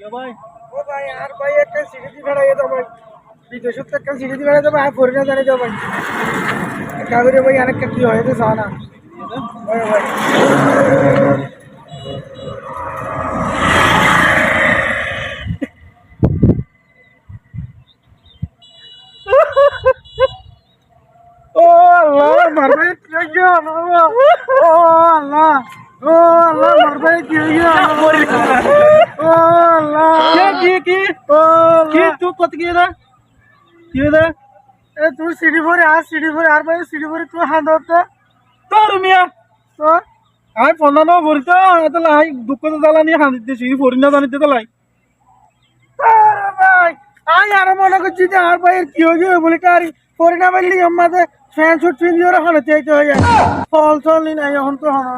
ভাই ও ভাই আর ভাই একটা সিটি ভাড়াইয়ে দাও ভাই বিদেশত একটা সিটি ভাড়াই দাও ভাই ফরিনা জানি দাও ভাই কাগরে ভাই আরেকটা কি হয় তো জানা ভাই ভাই ও আল্লাহ মারবে কি হয়ে গেল ও আল্লাহ ও আল্লাহ মারবে কি হয়ে গেল ও আল্লাহ কি ও কি তুই কত কি দা কি দা এ তুই সিডি ভরে আর ভাই সিডি ভরে তুই হাত ধরতে তোর মিয়া তো আমি পন্দানো ভরি তো এটা লাই দুঃখ তো জ্বালানি হানি দিছি ভরি না জানি তো লাই আরে ভাই আমি আরো মনে করছি যে আর ভাইয়ের কি হয়ে যাবে বলে কারি পরিণাম লিগে আমাদের ফ্যান শুট ফিন দিয়ে হানাতে হয়ে যায় ফল চল নাই এখন তো হানা